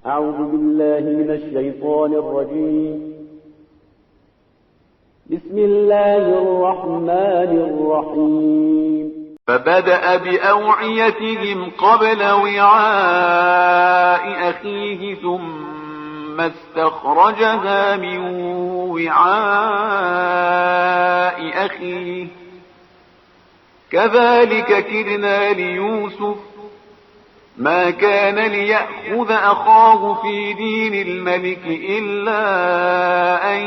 أعوذ بالله من الشيطان الرجيم بسم الله الرحمن الرحيم فبدأ بأوعيتهم قبل وعاء أخيه ثم استخرجها من وعاء أخيه كذلك كدنا ليوسف ما كان ليأخذ أخاه في دين الملك إلا أن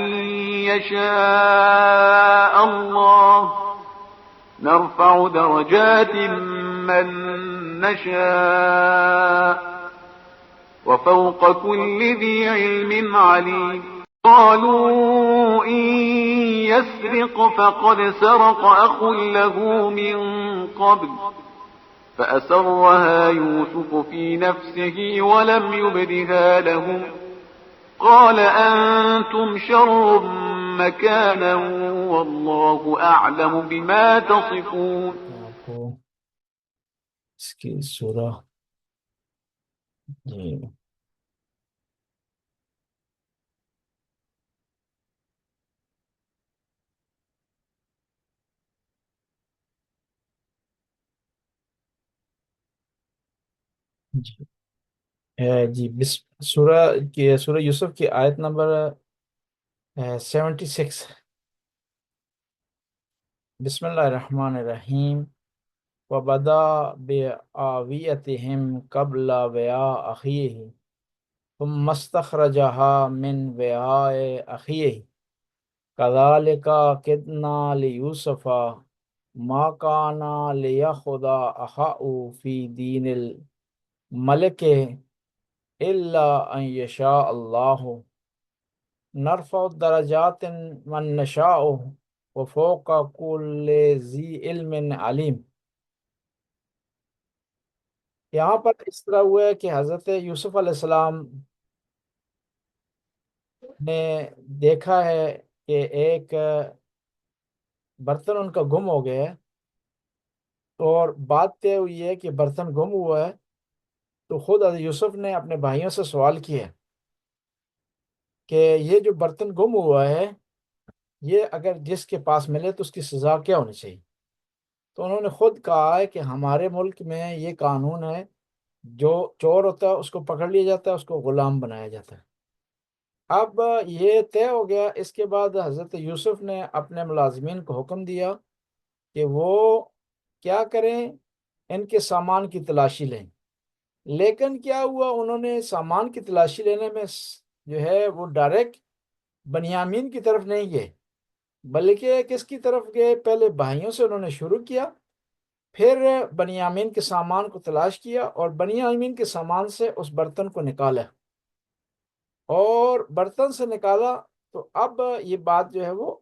يشاء الله نرفع درجات من نشاء وفوق كل ذي علم عليم قالوا إن يسرق فقد سرق أخ له من قبل فأسرها يوسف في نفسه ولم يبدها لهم قال أنتم شر مكانا والله أعلم بما تصفون. آپ کو اس کی سورہ سورہ یوسف کی آیت نمبر 76. بسم اللہ الرحمن الرحیم. وَبَدَا بِآوِيَتِهِمْ قَبْلَ وِعَاءِ أَخِيهِ ثُمَّ اسْتَخْرَجَهَا مِنْ وِعَاءِ أَخِيهِ كَذَلِكَ كِدْنَا لِيُوسُفَ مَا كَانَ لِيَأْخُذَ أَخَاهُ فِي دِينِ الْمَلِكِ إِلَّا أَنْ يَشَاءَ اللَّهُ نَرْفَعُ دَرَجَاتٍ مَنْ نَشَاءُ وَفَوْقَ كُلِّ ذِي عِلْمٍ عَلِيمٍ. یہاں پر اس طرح ہوا ہے کہ حضرت یوسف علیہ السلام نے دیکھا ہے کہ ایک برتن ان کا گم ہو گیا ہے، اور بات طے ہوئی ہے کہ برتن گم ہوا ہے، تو خود حضرت یوسف نے اپنے بھائیوں سے سوال کیا ہے کہ یہ جو برتن گم ہوا ہے یہ اگر جس کے پاس ملے تو اس کی سزا کیا ہونی چاہیے؟ تو انہوں نے خود کہا ہے کہ ہمارے ملک میں یہ قانون ہے، جو چور ہوتا ہے اس کو پکڑ لیا جاتا ہے، اس کو غلام بنایا جاتا ہے۔ اب یہ طے ہو گیا، اس کے بعد حضرت یوسف نے اپنے ملازمین کو حکم دیا کہ وہ کیا کریں، ان کے سامان کی تلاشی لیں۔ لیکن کیا ہوا، انہوں نے سامان کی تلاشی لینے میں جو ہے وہ ڈائریکٹ بنیامین کی طرف نہیں گئے، بلکہ کس کی طرف گئے؟ پہلے بھائیوں سے انہوں نے شروع کیا، پھر بنیامین کے سامان کو تلاش کیا اور بنیامین کے سامان سے اس برتن کو نکالا، اور برتن سے نکالا تو اب یہ بات جو ہے وہ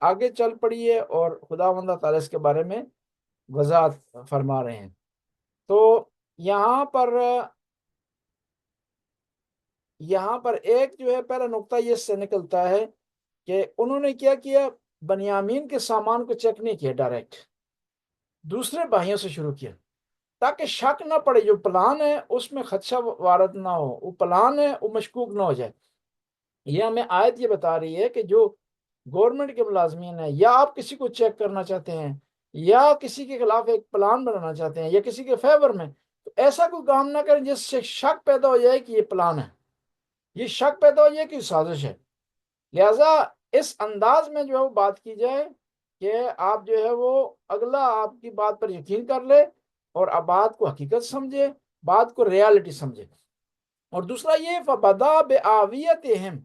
آگے چل پڑی ہے، اور خداوند تعالیٰ اس کے بارے میں وضاحت فرما رہے ہیں۔ تو یہاں پر ایک جو ہے پہلا نقطہ یہ سے نکلتا ہے کہ انہوں نے کیا کیا، بنیامین کے سامان کو چیک نہیں کیا، ڈائریکٹ دوسرے بھائیوں سے شروع کیا، تاکہ شک نہ پڑے، جو پلان ہے اس میں خدشہ وارد نہ ہو، وہ پلان ہے وہ مشکوک نہ ہو جائے۔ یہ ہمیں آیت یہ بتا رہی ہے کہ جو گورنمنٹ کے ملازمین ہیں، یا آپ کسی کو چیک کرنا چاہتے ہیں یا کسی کے خلاف ایک پلان بنانا چاہتے ہیں یا کسی کے فیور میں، تو ایسا کوئی کام نہ کریں جس سے شک پیدا ہو جائے کہ یہ پلان ہے، یہ شک پیدا ہو جائے کہ یہ سازش ہے۔ لہٰذا اس انداز میں جو ہے وہ بات کی جائے کہ آپ جو ہے وہ اگلا آپ کی بات پر یقین کر لے اور اب بات کو حقیقت سمجھے، بات کو ریالٹی سمجھے۔ اور دوسرا یہ فَبَدَا بِآوِيَتِهِمْ،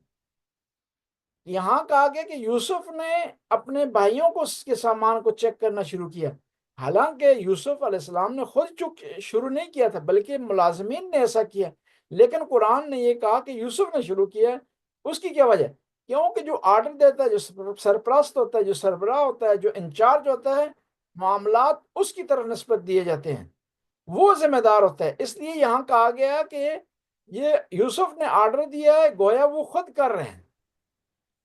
یہاں کہا گیا کہ یوسف نے اپنے بھائیوں کو اس کے سامان کو چیک کرنا شروع کیا، حالانکہ یوسف علیہ السلام نے خود شروع نہیں کیا تھا بلکہ ملازمین نے ایسا کیا، لیکن قرآن نے یہ کہا کہ یوسف نے شروع کیا۔ اس کی کیا وجہ؟ کیونکہ جو آرڈر دیتا ہے، جو سرپرست ہوتا ہے، جو سربراہ ہوتا ہے، جو انچارج ہوتا ہے معاملات، اس کی طرف نسبت دیے جاتے ہیں، وہ ذمہ دار ہوتا ہے۔ اس لیے یہاں کہا گیا کہ یہ یوسف نے آرڈر دیا ہے، گویا وہ خود کر رہے ہیں۔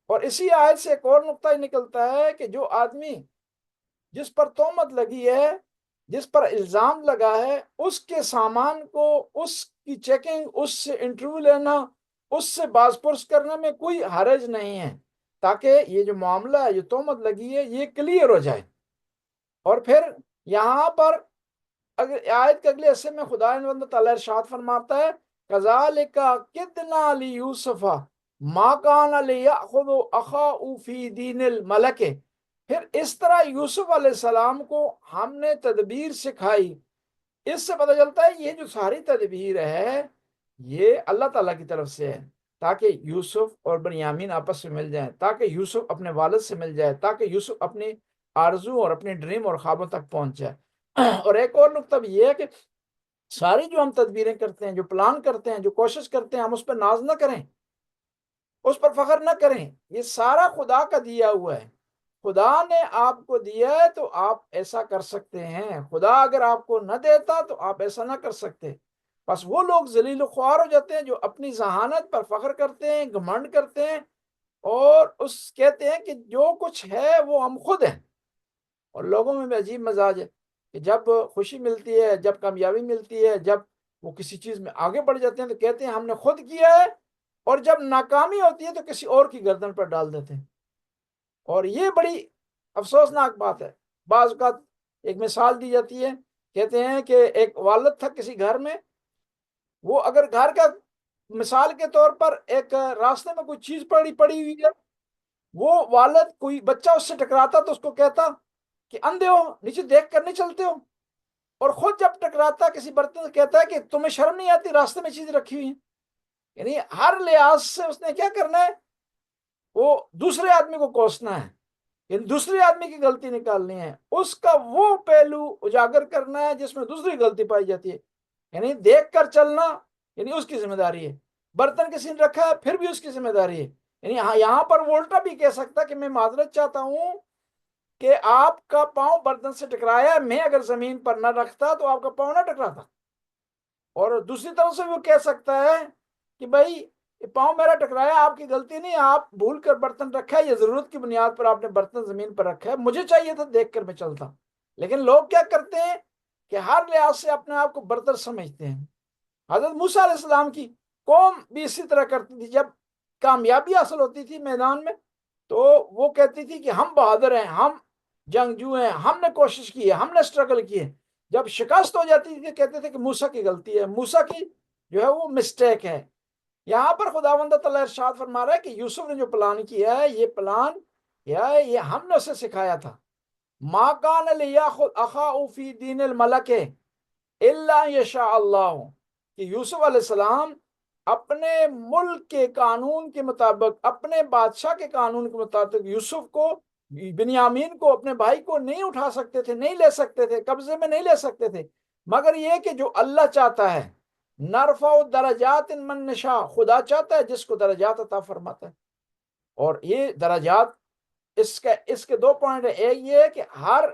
اور اسی آیت سے ایک اور نقطہ نکلتا ہے کہ جو آدمی جس پر تہمت لگی ہے جس پر الزام لگا ہے اس کے سامان کو، اس کی چیکنگ، اس سے انٹرویو لینا، اس سے باز پرس کرنے میں کوئی حرج نہیں ہے، تاکہ یہ جو معاملہ ہے، جو تہمت لگی ہے، یہ کلیئر ہو جائے۔ اور پھر یہاں پر اگر آیت کے اگلے حصے میں خدا تعالیٰ ارشاد فرماتا ہے کذالک کدنا لیوسف ما کان لیأخذ اخاہ فی دین الملک، پھر اس طرح یوسف علیہ السلام کو ہم نے تدبیر سکھائی۔ اس سے پتہ چلتا ہے یہ جو ساری تدبیر ہے یہ اللہ تعالیٰ کی طرف سے ہے، تاکہ یوسف اور بنیامین آپس میں مل جائیں، تاکہ یوسف اپنے والد سے مل جائے، تاکہ یوسف اپنی آرزو اور اپنی ڈریم اور خوابوں تک پہنچ جائے۔ اور ایک اور نقطہ بھی یہ ہے کہ ساری جو ہم تدبیریں کرتے ہیں، جو پلان کرتے ہیں، جو کوشش کرتے ہیں، ہم اس پر ناز نہ کریں، اس پر فخر نہ کریں، یہ سارا خدا کا دیا ہوا ہے۔ خدا نے آپ کو دیا ہے تو آپ ایسا کر سکتے ہیں، خدا اگر آپ کو نہ دیتا تو آپ ایسا نہ کر سکتے۔ بس وہ لوگ ذلیل و خوار ہو جاتے ہیں جو اپنی ذہانت پر فخر کرتے ہیں، گھمنڈ کرتے ہیں، اور کہتے ہیں کہ جو کچھ ہے وہ ہم خود ہیں۔ اور لوگوں میں بھی عجیب مزاج ہے کہ جب خوشی ملتی ہے، جب کامیابی ملتی ہے، جب وہ کسی چیز میں آگے بڑھ جاتے ہیں تو کہتے ہیں ہم نے خود کیا ہے، اور جب ناکامی ہوتی ہے تو کسی اور کی گردن پر ڈال دیتے ہیں۔ اور یہ بڑی افسوسناک بات ہے۔ بعض اوقات ایک مثال دی جاتی ہے، کہتے ہیں کہ ایک والد تھا کسی گھر میں، وہ اگر گھر کا مثال کے طور پر ایک راستے میں کوئی چیز پڑی ہوئی ہے، وہ والد کوئی بچہ اس سے ٹکراتا تو اس کو کہتا کہ اندھے ہو، نیچے دیکھ کر نہیں چلتے ہو، اور خود جب ٹکراتا کسی برتن سے کہتا ہے کہ تمہیں شرم نہیں آتی راستے میں چیزیں رکھی ہوئی ہیں۔ یعنی ہر لحاظ سے اس نے کیا کرنا ہے، وہ دوسرے آدمی کو کوسنا ہے، یعنی دوسرے آدمی کی غلطی نکالنی ہے، اس کا وہ پہلو اجاگر کرنا ہے جس میں دوسری غلطی پائی جاتی ہے۔ یعنی دیکھ کر چلنا یعنی اس کی ذمہ داری ہے، برتن کسی نے رکھا ہے پھر بھی اس کی ذمہ داری ہے۔ یعنی یہاں پر وہ الٹا بھی کہہ سکتا کہ میں معذرت چاہتا ہوں کہ آپ کا پاؤں برتن سے ٹکرایا، میں اگر زمین پر نہ رکھتا تو آپ کا پاؤں نہ ٹکراتا۔ اور دوسری طرف سے وہ کہہ سکتا ہے کہ بھائی پاؤں میرا ٹکرایا، آپ کی غلطی نہیں، آپ بھول کر برتن رکھا ہے، یہ ضرورت کی بنیاد پر آپ نے برتن زمین پر رکھا ہے، مجھے چاہیے تھا دیکھ کر میں چلتا۔ لیکن لوگ کیا کرتے ہیں کہ ہر لحاظ سے اپنے آپ کو برتر سمجھتے ہیں۔ حضرت موسیٰ علیہ السلام کی قوم بھی اسی طرح کرتی تھی، جب کامیابی حاصل ہوتی تھی میدان میں تو وہ کہتی تھی کہ ہم بہادر ہیں، ہم جنگجو ہیں، ہم نے کوشش کی ہے، ہم نے سٹرگل کی ہے۔ جب شکست ہو جاتی تھی کہتے تھے کہ موسیٰ کی غلطی ہے، موسیٰ کی جو ہے وہ مسٹیک ہے۔ یہاں پر خداوند تعالیٰ ارشاد فرما رہا ہے کہ یوسف نے جو پلان کیا ہے، یہ پلان کیا ہے، یہ ہم نے اسے سکھایا تھا۔ ما کان لیأخذ اخاہ فی دین الملک الا یشاء اللہ، کہ یوسف علیہ السلام اپنے ملک کے قانون کے مطابق، اپنے بادشاہ کے قانون کے مطابق یوسف کو، بنیامین کو، اپنے بھائی کو نہیں اٹھا سکتے تھے، نہیں لے سکتے تھے، قبضے میں نہیں لے سکتے تھے، مگر یہ کہ جو اللہ چاہتا ہے، نرفع درجات من نشاء، خدا چاہتا ہے جس کو درجات عطا فرماتا ہے۔ اور یہ درجات اس کے دو پوائنٹ ہیں، ایک یہ ہے کہ ہر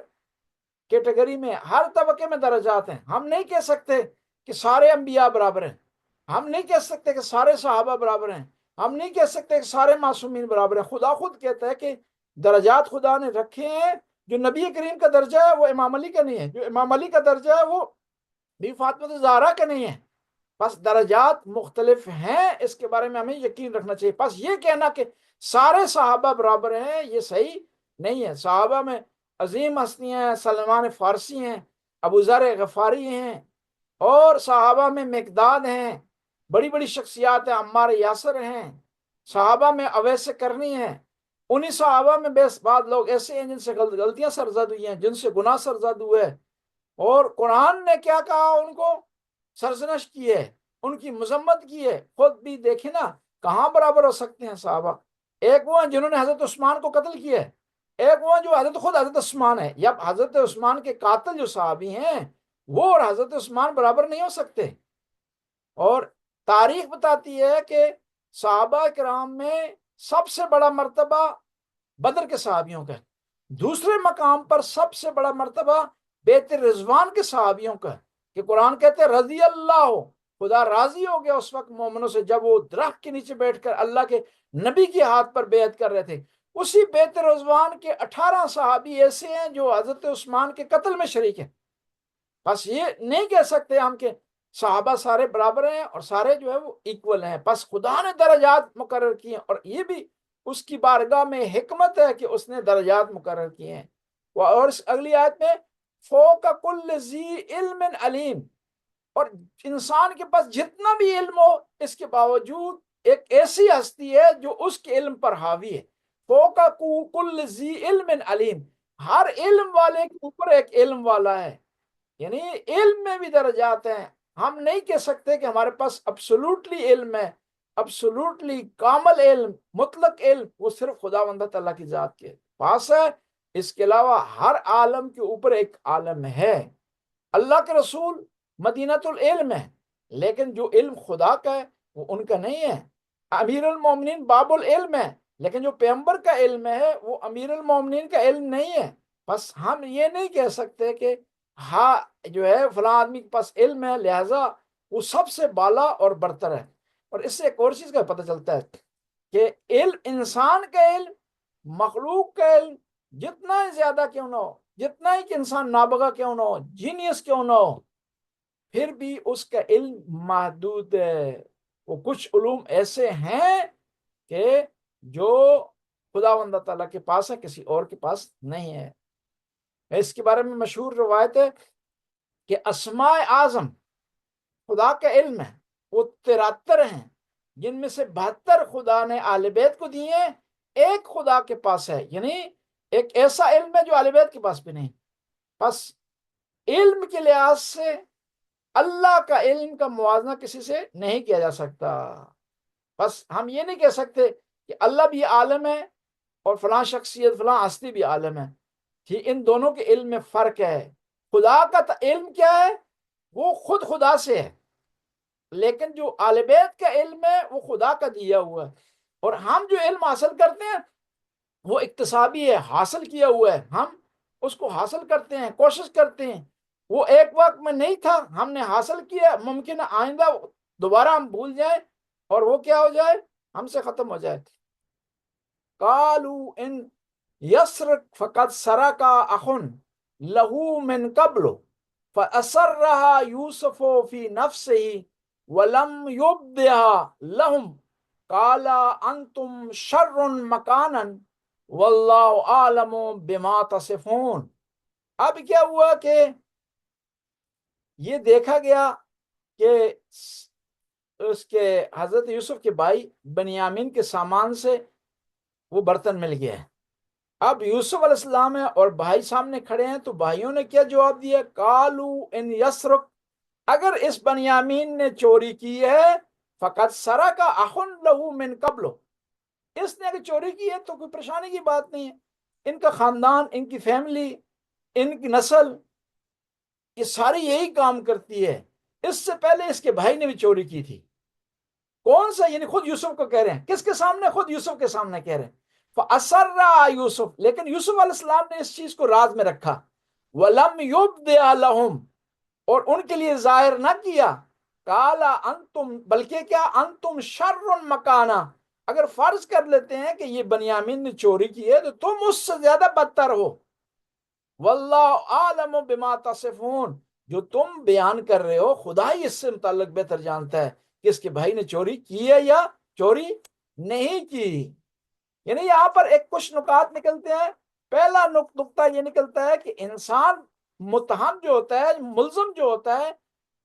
کیٹیگری میں، ہر طبقے میں درجات ہیں۔ ہم نہیں کہہ سکتے کہ سارے انبیاء برابر ہیں، ہم نہیں کہہ سکتے کہ سارے صحابہ برابر ہیں، ہم نہیں کہہ سکتے کہ سارے معصومین برابر ہیں۔ خدا خود کہتا ہے کہ درجات خدا نے رکھے ہیں۔ جو نبی کریم کا درجہ ہے وہ امام علی کا نہیں ہے، جو امام علی کا درجہ ہے وہ بی فاطمہ زہرا کا نہیں ہے۔ بس درجات مختلف ہیں، اس کے بارے میں ہمیں یقین رکھنا چاہیے۔ بس یہ کہنا کہ سارے صحابہ برابر ہیں یہ صحیح نہیں ہے۔ صحابہ میں عظیم ہستیاں ہیں، سلمان فارسی ہیں، ابو ذر غفاری ہیں، اور صحابہ میں مقداد ہیں، بڑی بڑی شخصیات ہیں، عمار یاسر ہیں، صحابہ میں اویس کرنی ہیں۔ انہی صحابہ میں بعض لوگ ایسے ہیں جن سے غلطیاں سرزد ہوئی ہیں، جن سے گناہ سرزد ہوئے، اور قرآن نے کیا کہا، ان کو سرزنش کی ہے، ان کی مذمت کی ہے۔ خود بھی دیکھیں نا کہاں برابر ہو سکتے ہیں صحابہ۔ ایک وہ ہیں جنہوں نے حضرت عثمان کو قتل کیا ہے، ایک وہ جو حضرت عثمان ہے، یا حضرت عثمان کے قاتل جو صحابی ہیں وہ اور حضرت عثمان برابر نہیں ہو سکتے۔ اور تاریخ بتاتی ہے کہ صحابہ کرام میں سب سے بڑا مرتبہ بدر کے صحابیوں کا ہے، دوسرے مقام پر سب سے بڑا مرتبہ بیت رضوان کے صحابیوں کا ہے، کہ قرآن کہتے ہیں رضی اللہ، خدا راضی ہو گیا اس وقت مومنوں سے جب وہ درخت کے نیچے بیٹھ کر اللہ کے نبی کے ہاتھ پر بیعت کر رہے تھے۔ اسی بیت رضوان کے 18 صحابی ایسے ہیں جو حضرت عثمان کے قتل میں شریک ہیں۔ بس یہ نہیں کہہ سکتے ہم کہ صحابہ سارے برابر ہیں اور سارے جو ہے وہ ایکول ہیں، بس خدا نے درجات مقرر کیے ہیں، اور یہ بھی اس کی بارگاہ میں حکمت ہے کہ اس نے درجات مقرر کیے ہیں۔ اور اس اگلی آیت میں فوق کل ذی علم علیم، اور انسان کے پاس جتنا بھی علم ہو اس کے باوجود ایک ایسی ہستی ہے جو اس کے علم پر حاوی ہے۔ فوق کل ذی علم علیم، ہر علم والے کے اوپر ایک علم والا ہے، یعنی علم میں بھی درجات ہیں۔ ہم نہیں کہہ سکتے کہ ہمارے پاس ابسولوٹلی علم ہے، ابسولوٹلی کامل علم، مطلق علم، وہ صرف خداوند تعالیٰ کی ذات کے پاس ہے۔ اس کے علاوہ ہر عالم کے اوپر ایک عالم ہے۔ اللہ کے رسول مدینۃ العلم ہے، لیکن جو علم خدا کا ہے وہ ان کا نہیں ہے۔ امیر المومنین باب العلم ہے، لیکن جو پیغمبر کا علم ہے وہ امیر المومنین کا علم نہیں ہے۔ بس ہم یہ نہیں کہہ سکتے کہ ہاں جو ہے فلاں آدمی کے پاس علم ہے لہٰذا وہ سب سے بالا اور برتر ہے۔ اور اس سے ایک اور چیز کا پتہ چلتا ہے کہ علم، انسان کا علم، مخلوق کا علم جتنا ہی زیادہ کیوں نہ ہو، جتنا ہی کہ انسان نابغہ کیوں نہ ہو، جینیس کیوں نہ ہو، پھر بھی اس کا علم محدود ہے۔ وہ کچھ علوم ایسے ہیں کہ جو خداوند تعالیٰ کے پاس ہے، کسی اور کے پاس نہیں ہے۔ اس کے بارے میں مشہور روایت ہے کہ اسماء اعظم خدا کا علم ہے، وہ 73 ہیں، جن میں سے 72 خدا نے اہل بیت کو دیے ہیں، ایک خدا کے پاس ہے، یعنی ایک ایسا علم ہے جو اہل بیت کے پاس بھی نہیں۔ بس علم کے لحاظ سے اللہ کا علم کا موازنہ کسی سے نہیں کیا جا سکتا۔ بس ہم یہ نہیں کہہ سکتے کہ اللہ بھی عالم ہے اور فلاں شخصیت فلاں ہستی بھی عالم ہے، ٹھیک، ان دونوں کے علم میں فرق ہے۔ خدا کا علم کیا ہے؟ وہ خود خدا سے ہے، لیکن جو اہل بیت کا علم ہے وہ خدا کا دیا ہوا ہے، اور ہم جو علم حاصل کرتے ہیں وہ اکتسابی ہے، حاصل کیا ہوا ہے، ہم اس کو حاصل کرتے ہیں، کوشش کرتے ہیں۔ وہ ایک وقت میں نہیں تھا، ہم نے حاصل کیا، ممکن ہے آئندہ دوبارہ ہم بھول جائیں اور وہ کیا ہو جائے، ہم سے ختم ہو جائے۔ قالوا ان یسرق فقد سرق اخ له من قبل فأسرها یوسف فی نفسه ولم یبدها لهم قال انتم شر مکانا واللہ عالم بما تصفون۔ اب کیا ہوا کہ یہ دیکھا گیا کہ اس کے حضرت یوسف کے بھائی بنیامین کے سامان سے وہ برتن مل گیا ہے۔ اب یوسف علیہ السلام ہے اور بھائی سامنے کھڑے ہیں، تو بھائیوں نے کیا جواب دیا؟ قالو ان یسرق، اگر اس بنیامین نے چوری کی ہے، فقط سرق اخ له من قبل، اس نے اگر چوری کی ہے تو کوئی پریشانی کی بات نہیں ہے، ان کا خاندان، ان کی فیملی، ان کی نسل یہ ساری یہی کام کرتی ہے، اس سے پہلے اس کے بھائی نے بھی چوری کی تھی۔ کون سا؟ یعنی خود یوسف کو کہہ رہے ہیں، کس کے سامنے؟ خود یوسف کے سامنے کہہ رہے ہیں۔ فَأَسَرَّ یوسف، لیکن یوسف علیہ السلام نے اس چیز کو راز میں رکھا، وَلَمْ يُبْدِعَ لَهُمْ، اور ان کے لیے ظاہر نہ کیا، قَالَ انتم، بلکہ کیا، انتم شر مکانا، اگر فرض کر لیتے ہیں کہ یہ بنیامین نے چوری کی ہے تو تم اس سے زیادہ بدتر ہو، واللہ عالم بما تصفون، جو تم بیان کر رہے ہو خدا ہی اس سے متعلق بہتر جانتا ہے کہ اس کے بھائی نے چوری کی ہے یا چوری نہیں کی۔ یعنی یہاں پر ایک کچھ نکات نکلتے ہیں۔ پہلا نقطہ یہ نکلتا ہے کہ انسان متہم جو ہوتا ہے، ملزم جو ہوتا ہے،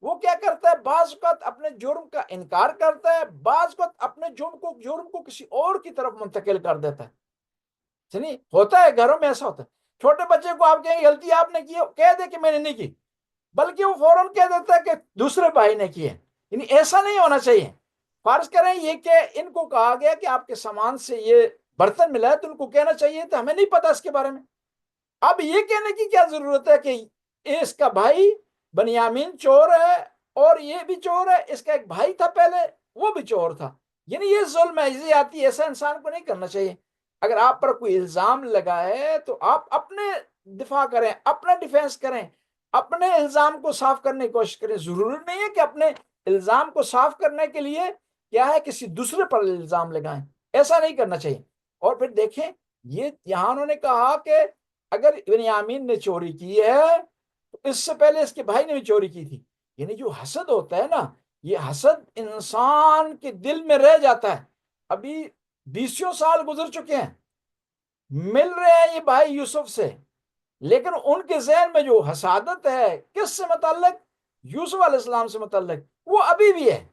وہ کیا کرتا ہے؟ بعض اوقات اپنے جرم کا انکار کرتا ہے، بعض اوقات اپنے جرم کو کسی اور کی طرف منتقل کر دیتا ہے۔ نہیں ہوتا ہے، گھروں میں ایسا ہوتا ہے، چھوٹے بچے کو آپ کہیں غلطی آپ نے کی، کہہ دے کہ میں نے نہیں کی، بلکہ وہ فوراً کہہ دیتا ہے کہ دوسرے بھائی نے کی ہے۔ یعنی ایسا نہیں ہونا چاہیے۔ فرض کریں یہ کہ ان کو کہا گیا کہ آپ کے سامان سے یہ برتن ملا ہے، تو ان کو کہنا چاہیے تھا ہمیں نہیں پتا اس کے بارے میں۔ اب یہ کہنے کی کیا ضرورت ہے کہ اس کا بھائی بنیامین چور ہے اور یہ بھی چور ہے، اس کا ایک بھائی تھا پہلے وہ بھی چور تھا۔ یعنی یہ ظلم ہے، آتی، ایسا انسان کو نہیں کرنا چاہیے۔ اگر آپ پر کوئی الزام لگا ہے تو آپ اپنے دفاع کریں، اپنا ڈیفینس کریں، اپنے الزام کو صاف کرنے کی کوشش کریں۔ ضروری نہیں ہے کہ اپنے الزام کو صاف کرنے کے لیے کیا ہے کسی دوسرے پر الزام لگائیں، ایسا نہیں کرنا چاہیے۔ اور پھر دیکھیں یہ یہاں انہوں نے کہا کہ اگر بنیامین نے چوری کی ہے تو اس سے پہلے اس کے بھائی نے بھی چوری کی تھی. یعنی جو حسد ہوتا ہے نا، یہ حسد انسان کے دل میں رہ جاتا ہے. ابھی 20 سال گزر چکے ہیں، مل رہے ہیں یہ بھائی یوسف سے، لیکن ان کے ذہن میں جو حسادت ہے کس سے متعلق؟ یوسف علیہ السلام سے متعلق، وہ ابھی بھی ہے.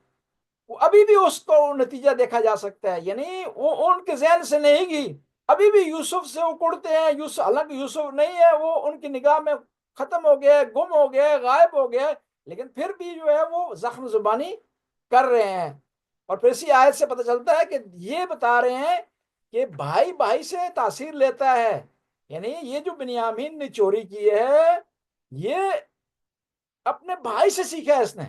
وہ ابھی بھی اس کو نتیجہ دیکھا جا سکتا ہے. یعنی وہ ان کے ذہن سے نہیں گئی، ابھی بھی یوسف سے وہ کڑتے ہیں. یوسف حالانکہ یوسف نہیں ہے، وہ ان کی نگاہ میں ختم ہو گیا، گم ہو گیا، غائب ہو گیا، لیکن پھر بھی جو ہے وہ زخم زبانی کر رہے ہیں. اور پھر اسی آیت سے پتہ چلتا ہے کہ یہ بتا رہے ہیں کہ بھائی بھائی سے تاثیر لیتا ہے. یعنی یہ جو بنیامین نے چوری کی ہے، یہ اپنے بھائی سے سیکھا ہے اس نے.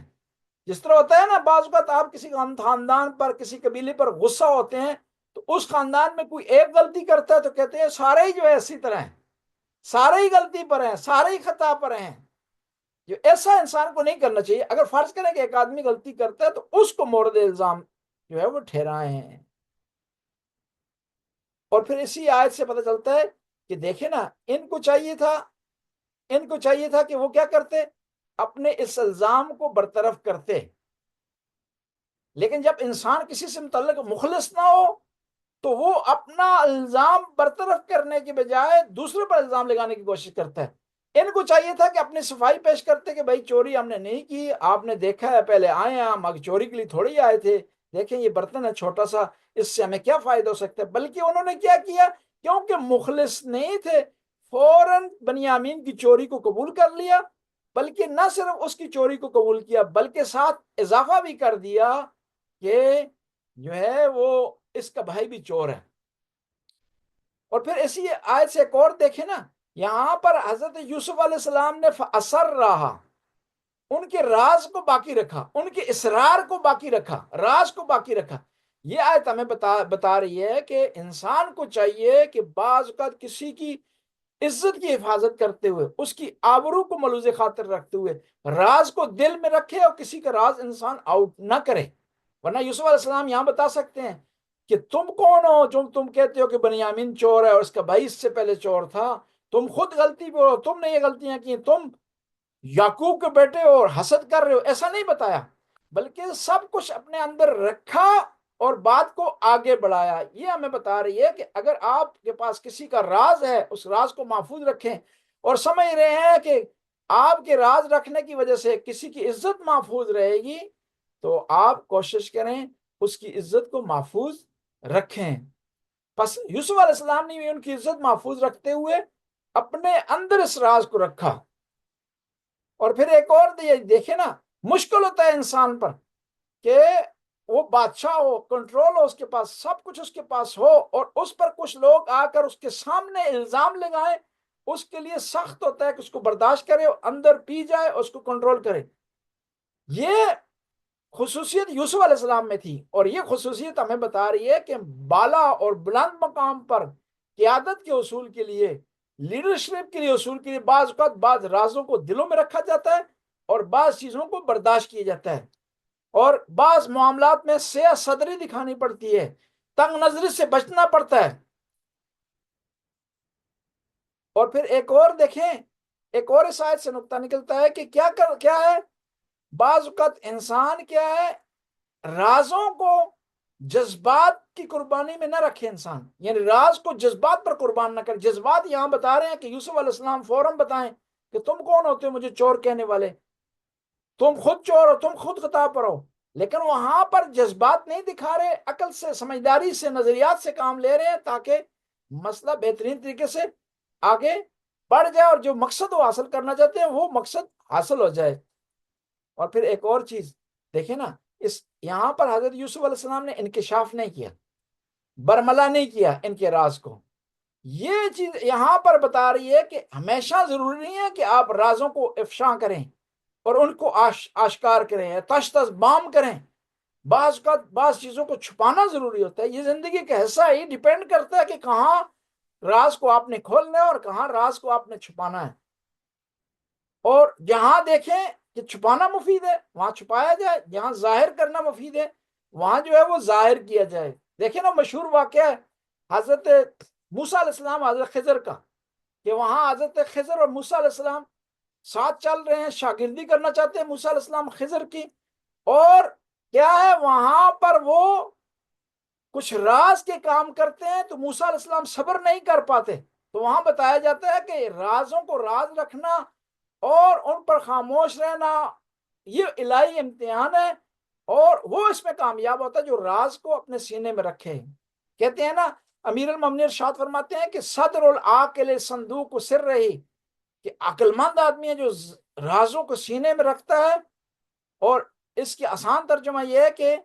جس طرح ہوتا ہے نا، بعض اوقات آپ کسی خاندان پر، کسی قبیلے پر غصہ ہوتے ہیں، تو اس خاندان میں کوئی ایک غلطی کرتا ہے تو کہتے ہیں سارے ہی جو ہے اسی طرح ہیں، سارے ہی غلطی پر ہیں، سارے ہی خطا پر ہیں. جو ایسا انسان کو نہیں کرنا چاہیے. اگر فرض کریں کہ ایک آدمی غلطی کرتا ہے تو اس کو مورد الزام جو ہے وہ ٹھہرائے ہیں. اور پھر اسی آیت سے پتہ چلتا ہے کہ دیکھیں نا، ان کو چاہیے تھا کہ وہ کیا کرتے؟ اپنے اس الزام کو برطرف کرتے. لیکن جب انسان کسی سے متعلق مخلص نہ ہو تو وہ اپنا الزام برطرف کرنے کے بجائے دوسرے پر الزام لگانے کی کوشش کرتا ہے. ان کو چاہیے تھا کہ اپنی صفائی پیش کرتے کہ بھائی چوری ہم نے نہیں کی، آپ نے دیکھا ہے پہلے آئے ہیں ہم، چوری کے لیے تھوڑی آئے تھے، دیکھیں یہ برتن ہے چھوٹا سا، اس سے ہمیں کیا فائدہ ہو سکتا ہے. بلکہ انہوں نے کیا کیا؟ کیونکہ مخلص نہیں تھے، فوراً بنیامین کی چوری کو قبول کر لیا. بلکہ نہ صرف اس کی چوری کو قبول کیا بلکہ ساتھ اضافہ بھی کر دیا کہ جو ہے وہ اس کا بھائی بھی چور ہے. اور پھر اسی آیت سے ایک اور دیکھیں نا، یہاں پر حضرت یوسف علیہ السلام نے فَأَسَرَّ رہا، ان کے راز کو باقی رکھا، ان کے اسرار کو باقی رکھا، راز کو باقی رکھا. یہ آیت ہمیں بتا رہی ہے کہ انسان کو چاہیے کہ بعض اوقات کسی کی عزت کی حفاظت کرتے ہوئے، اس کی آبرو کو ملوز خاطر رکھتے ہوئے راز کو دل میں رکھے اور کسی کا راز انسان آؤٹ نہ کرے. ورنہ یوسف علیہ السلام یہاں بتا سکتے ہیں کہ تم کون ہو جو تم کہتے ہو کہ بنیامین چور ہے اور اس کا بھائی اس سے پہلے چور تھا، تم خود غلطی پہ ہو، تم نے یہ غلطیاں کی، تم یعقوب کے بیٹے ہو اور حسد کر رہے ہو. ایسا نہیں بتایا، بلکہ سب کچھ اپنے اندر رکھا اور بات کو آگے بڑھایا. یہ ہمیں بتا رہی ہے کہ اگر آپ کے پاس کسی کا راز ہے، اس راز کو محفوظ رکھیں، اور سمجھ رہے ہیں کہ آپ کے راز رکھنے کی وجہ سے کسی کی عزت محفوظ رہے گی، تو آپ کوشش کریں اس کی عزت کو محفوظ رکھیں. پس یوسف علیہ السلام نے بھی ان کی عزت محفوظ رکھتے ہوئے اپنے اندر اس راز کو رکھا. اور پھر ایک اور دیکھیں نا، مشکل ہوتا ہے انسان پر کہ وہ بادشاہ ہو، کنٹرول ہو اس کے پاس، سب کچھ اس کے پاس ہو، اور اس پر کچھ لوگ آ کر اس کے سامنے الزام لگائیں. اس کے لیے سخت ہوتا ہے کہ اس کو برداشت کرے، اندر پی جائے، اس کو کنٹرول کرے. یہ خصوصیت یوسف علیہ السلام میں تھی، اور یہ خصوصیت ہمیں بتا رہی ہے کہ بالا اور بلند مقام پر قیادت کے اصول کے لیے، لیڈرشپ کے لیے اصول کے لیے بعض اوقات بعض رازوں کو دلوں میں رکھا جاتا ہے اور بعض چیزوں کو برداشت کیا جاتا ہے، اور بعض معاملات میں سیاہ صدری دکھانی پڑتی ہے، تنگ نظری سے بچنا پڑتا ہے. اور پھر ایک اور دیکھیں، ایک اور اس آیت سے نقطہ نکلتا ہے کہ کیا ہے، بعض اوقات انسان کیا ہے، رازوں کو جذبات کی قربانی میں نہ رکھے انسان. یعنی راز کو جذبات پر قربان نہ کرے. جذبات یہاں بتا رہے ہیں کہ یوسف علیہ السلام فوراً بتائیں کہ تم کون ہوتے ہو مجھے چور کہنے والے، تم خود چور ہو، تم خود خطا پر ہو. لیکن وہاں پر جذبات نہیں دکھا رہے، عقل سے، سمجھداری سے، نظریات سے کام لے رہے ہیں تاکہ مسئلہ بہترین طریقے سے آگے بڑھ جائے اور جو مقصد وہ حاصل کرنا چاہتے ہیں وہ مقصد حاصل ہو جائے. اور پھر ایک اور چیز دیکھیں نا، یہاں پر حضرت یوسف علیہ السلام نے انکشاف نہیں کیا، برملا نہیں کیا ان کے راز کو. یہ چیز یہاں پر بتا رہی ہے کہ ہمیشہ ضروری نہیں ہے کہ آپ رازوں کو افشاء کریں اور ان کو آشکار کریں یا تش تش بام کریں. بعض چیزوں کو چھپانا ضروری ہوتا ہے. یہ زندگی کا حصہ ہی ڈیپینڈ کرتا ہے کہ کہاں راز کو آپ نے کھولنا ہے اور کہاں راز کو آپ نے چھپانا ہے. اور جہاں دیکھیں کہ چھپانا مفید ہے وہاں چھپایا جائے، جہاں ظاہر کرنا مفید ہے وہاں جو ہے وہ ظاہر کیا جائے. دیکھیں نا، مشہور واقعہ ہے حضرت موسیٰ علیہ السلام حضرت خضر کا، کہ وہاں حضرت خضر اور موسیٰ علیہ السلام ساتھ چل رہے ہیں، شاگردی کرنا چاہتے ہیں موسیٰ علیہ السلام خضر کی، اور کیا ہے وہاں پر وہ کچھ راز کے کام کرتے ہیں تو موسیٰ علیہ السلام صبر نہیں کر پاتے، تو وہاں بتایا جاتا ہے کہ رازوں کو راز رکھنا اور ان پر خاموش رہنا یہ الہی امتحان ہے، اور وہ اس میں کامیاب ہوتا ہے جو راز کو اپنے سینے میں رکھے۔ کہتے ہیں نا امیر المومنین ارشاد فرماتے ہیں کہ صدر العاقل صندوق سر رہی، کہ عقل مند آدمی ہے جو رازوں کو سینے میں رکھتا ہے، اور اس کی آسان ترجمہ یہ ہے کہ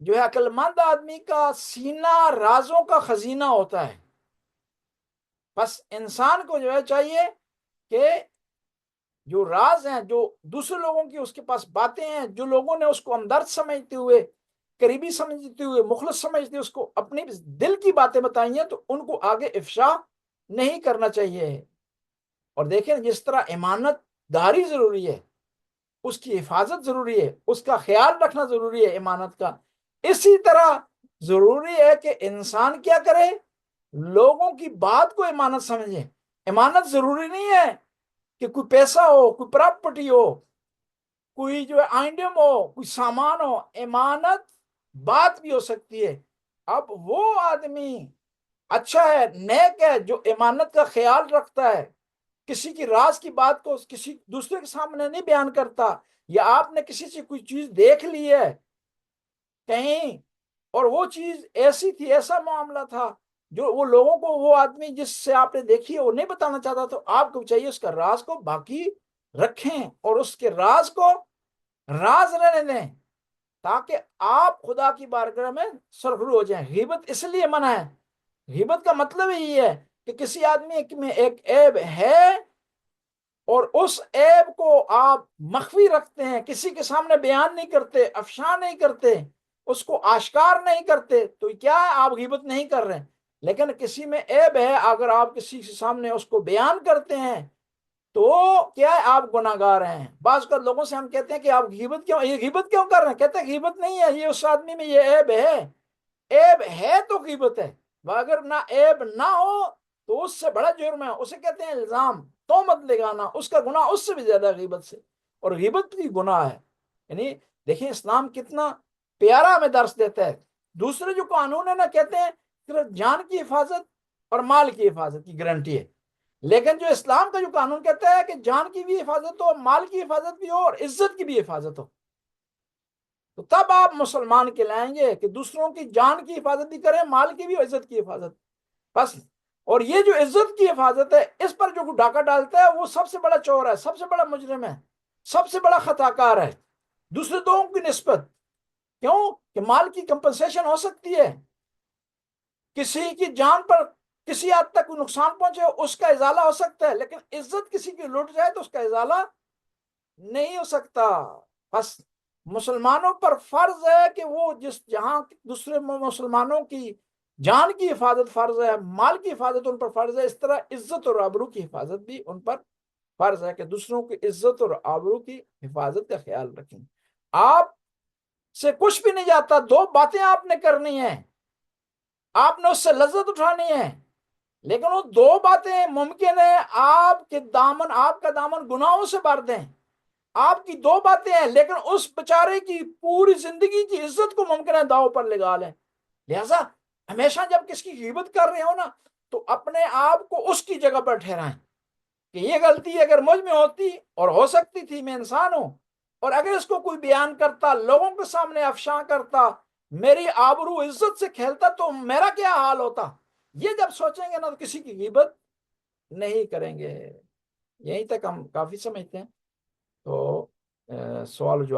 جو ہے عقل مند آدمی کا سینہ رازوں کا خزینہ ہوتا ہے۔ بس انسان کو جو ہے چاہیے کہ جو راز ہیں، جو دوسرے لوگوں کی اس کے پاس باتیں ہیں، جو لوگوں نے اس کو ہمدرد سمجھتے ہوئے، قریبی سمجھتے ہوئے، مخلص سمجھتے ہوئے اس کو اپنی دل کی باتیں بتائی ہیں تو ان کو آگے افشا نہیں کرنا چاہیے۔ اور دیکھیں جس طرح امانت داری ضروری ہے، اس کی حفاظت ضروری ہے، اس کا خیال رکھنا ضروری ہے امانت کا، اسی طرح ضروری ہے کہ انسان کیا کرے، لوگوں کی بات کو امانت سمجھے۔ امانت ضروری نہیں ہے کہ کوئی پیسہ ہو، کوئی پراپرٹی ہو، کوئی جو ہے آئندم ہو، کوئی سامان ہو، امانت بات بھی ہو سکتی ہے۔ اب وہ آدمی اچھا ہے، نیک ہے، جو امانت کا خیال رکھتا ہے، کسی کی راز کی بات کو کسی دوسرے کے سامنے نہیں بیان کرتا، یا آپ نے کسی سے کوئی چیز دیکھ لی ہے کہیں اور وہ چیز ایسی تھی، ایسا معاملہ تھا جو وہ لوگوں کو، وہ آدمی جس سے آپ نے دیکھی ہے وہ نہیں بتانا چاہتا، تو آپ کو چاہیے اس کا راز کو باقی رکھیں اور اس کے راز کو راز رہنے دیں، تاکہ آپ خدا کی بارگاہ میں سرخرو ہو جائیں۔ غیبت اس لیے منع ہے، غیبت کا مطلب یہی ہے کہ کسی آدمی میں ایک عیب ہے اور اس عیب کو آپ مخفی رکھتے ہیں، کسی کے سامنے بیان نہیں کرتے، افشا نہیں کرتے، اس کو آشکار نہیں کرتے، تو کیا ہے آپ غیبت نہیں کر رہے ہیں۔ لیکن کسی میں عیب ہے، اگر آپ کسی کے سامنے اس کو بیان کرتے ہیں تو کیا ہے آپ گناہ گار ہیں۔ بعض اوقات لوگوں سے ہم کہتے ہیں کہ آپ غیبت کیوں کر رہے ہیں، کہتے ہیں غیبت نہیں ہے، یہ اس آدمی میں یہ عیب ہے۔ عیب ہے تو غیبت ہے، اگر نہ عیب نہ ہو تو اس سے بڑا جرم ہے، اسے کہتے ہیں الزام، تہمت لگانا، اس کا گناہ اس سے بھی زیادہ غیبت سے، اور غیبت کی گناہ ہے۔ یعنی دیکھیں اسلام کتنا پیارا ہمیں درس دیتا ہے۔ دوسرے جو قانون ہے نا، کہتے ہیں صرف جان کی حفاظت اور مال کی حفاظت کی گارنٹی ہے، لیکن جو اسلام کا جو قانون کہتا ہے کہ جان کی بھی حفاظت ہو، مال کی حفاظت بھی ہو، اور عزت کی بھی حفاظت ہو، تو تب آپ مسلمان کہلائیں گے کہ دوسروں کی جان کی حفاظت بھی کریں، مال کی بھی، عزت کی حفاظت بس۔ اور یہ جو عزت کی حفاظت ہے، اس پر جو ڈاکہ ڈالتا ہے وہ سب سے بڑا چور ہے، سب سے بڑا مجرم ہے، سب سے بڑا خطا کار ہے دوسرے لوگوں کی نسبت۔ کیوں کہ مال کی کمپنسیشن ہو سکتی ہے، کسی کی جان پر کسی حد تک نقصان پہنچے اس کا ازالہ ہو سکتا ہے، لیکن عزت کسی کی لٹ جائے تو اس کا ازالہ نہیں ہو سکتا۔ بس مسلمانوں پر فرض ہے کہ وہ جہاں دوسرے مسلمانوں کی جان کی حفاظت فرض ہے، مال کی حفاظت ان پر فرض ہے، اس طرح عزت اور آبرو کی حفاظت بھی ان پر فرض ہے کہ دوسروں کی عزت اور آبرو کی حفاظت کا خیال رکھیں۔ آپ سے کچھ بھی نہیں جاتا، دو باتیں آپ نے کرنی ہیں، آپ نے اس سے لذت اٹھانی ہے، لیکن وہ دو باتیں ممکن ہے آپ کا دامن گناہوں سے بھر دیں، آپ کی دو باتیں ہیں، لیکن اس بیچارے کی پوری زندگی کی عزت کو ممکن ہے داؤ پر لگا لیں۔ لہذا ہمیشہ جب کس کی غیبت کر رہے ہو نا، تو اپنے آپ کو اس کی جگہ پر ٹھہرائیں کہ یہ غلطی اگر مجھ میں ہوتی اور ہو سکتی تھی، میں انسان ہوں، اور اگر اس کو کوئی بیان کرتا، لوگوں کے سامنے افشاں کرتا، میری آبرو عزت سے کھیلتا، تو میرا کیا حال ہوتا۔ یہ جب سوچیں گے نا تو کسی کی غیبت نہیں کریں گے۔ یہیں تک ہم کافی سمجھتے ہیں، تو سوال جو